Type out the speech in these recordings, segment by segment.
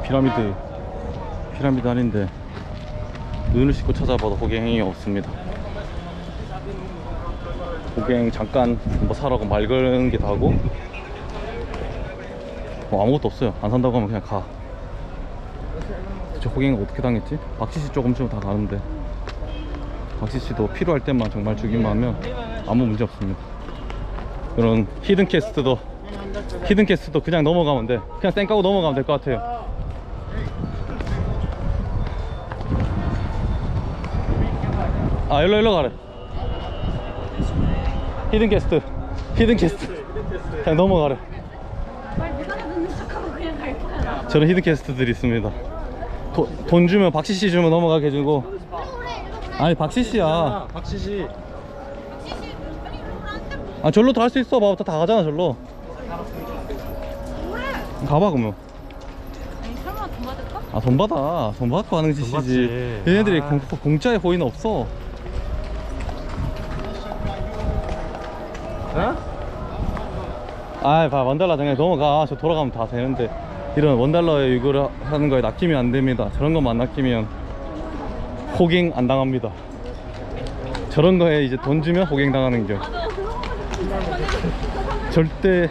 피라미드 아닌데 눈을 씻고 찾아봐도 호갱이 없습니다. 호갱 잠깐 뭐 사라고 말 거는 게 다고 뭐 아무것도 없어요. 안 산다고 하면 그냥 가. 저 호갱이 어떻게 당했지? 박시시 조금씩은 다 가는데 박시시도 필요할 때만 정말 주기만 하면 아무 문제 없습니다. 이런 히든 캐스트도 그냥 넘어가면 돼. 그냥 쌩 까고 넘어가면 될 것 같아요. 아 일로 가래. 히든 캐스트 그냥 넘어가래. 말 누가 듣는 척하고 그냥 갈 거야. 저런 히든 캐스트들이 있습니다. 돈 주면 박시시 주면 넘어가게 해주고. 아니 박시시야. 박시시. 아 절로 다 할 수 있어. 봐봐 다 가잖아 절로. 가봐 그러면. 아니 설마 돈 받을까? 아 돈 받고 하는 짓이지. 받지. 얘네들이 아. 공짜에 호의는 없어. 어? 아이 봐 원달러 그냥 넘어가. 저 돌아가면 다 되는데 이런 원달러에 이거를 하는 거에 낚이면 안 됩니다. 저런 것만 낚이면 호갱 안 당합니다. 저런 거에 이제 돈 주면 호갱 당하는 겨. 절대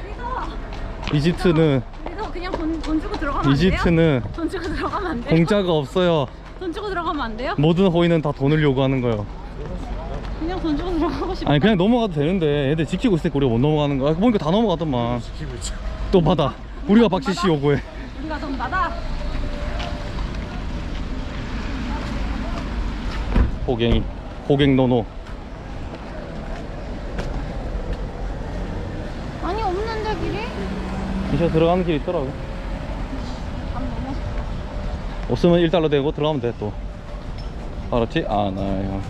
이집트는 그래서 그냥 돈 주고 들어가면 안 돼요? 이집트는 돈 주고 들어가면 안 돼요? 공짜가 없어요. 돈 주고 들어가면 안 돼요? 모든 호의는 다 돈을 요구하는 거예요. 그냥 돈 주고 들어가고 싶어. 아니 그냥 넘어가도 되는데 애들 지키고 있으니까 우리가 못 넘어가는 거야. 보니까 다 넘어가더만. 지키고 있죠. 또 받아. 우리가 박시시 요구해. 우리가 돈 받아. 호갱 노노. 아니 없는데 길이? 이제 들어가는 길 있더라고. 안 넘어. 없으면 1달러 되고 들어가면 돼 또. 알았지? 아 나요.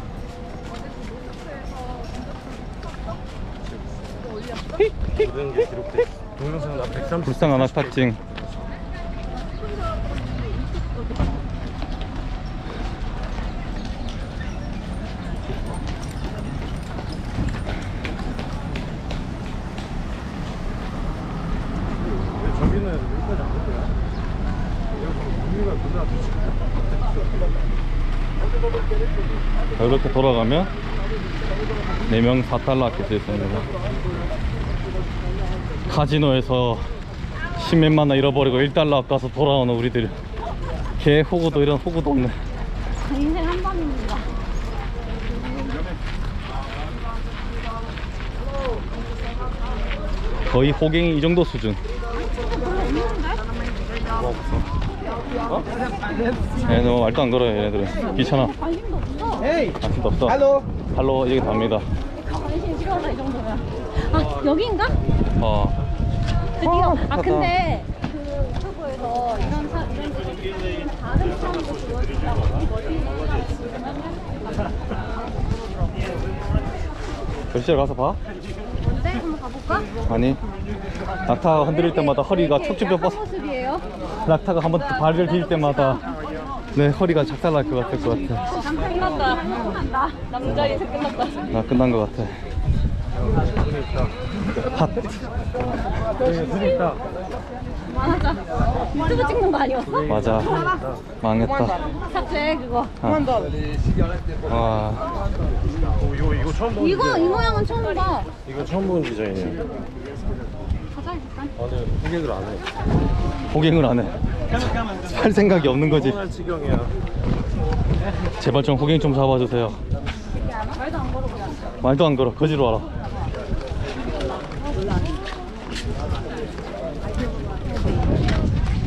모든 게 기록돼 있어. 동영상 130. 불쌍 하나 스타팅. 저기는 여기까지 안 올 거야. 여기가 누나 이렇게 돌아가면 4명 4달러 아낄 수 있습니다. 카지노에서 10몇만 원 잃어버리고 1달러 아까서 돌아오는 우리들. 개 호구도 이런 호구도 없네. 인생 한 번입니다. 거의 호갱이 이 정도 수준. 얘는 말도 안 걸어요. 얘네들은 귀찮아. 관심도 없어. 관심도 없어. 할로 얘기 답니다. 관심 필요하다 이 정도면. 아 여기인가? 드디어. 아 근데 그 유튜브에서 이런 다른 사람도 보여준다고 글씨를 가서 봐. 뭔데? 한번 가볼까? 아니 낙타가 흔들릴 때마다 허리가 척추뼈 약한 뻗어. 모습이에요. 낙타가 한번 발을 디딜 때마다 내 허리가 작살날 것 같을 것 같아. 끝났다. 남자 인생 끝났다. 나 끝난 것 같아. 핫. 있다. 그만하자. 유튜브 찍는 거 아니었어? 맞아. 망했다. 삭제 그거. 와. 이거 처음 보는 이거 이 모양은 처음 봐. 이거 처음 보는 디자인이야. 가자 일단. 나는 호객을 안 해. 호갱을 안 해. 할 생각이 없는 거지. 할 지경이야. 제발 좀 호갱 좀 잡아주세요. 말도 안 걸어 그냥. 말도 안 걸어. 거지로 와라.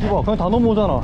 이봐 그냥 다 넘어오잖아.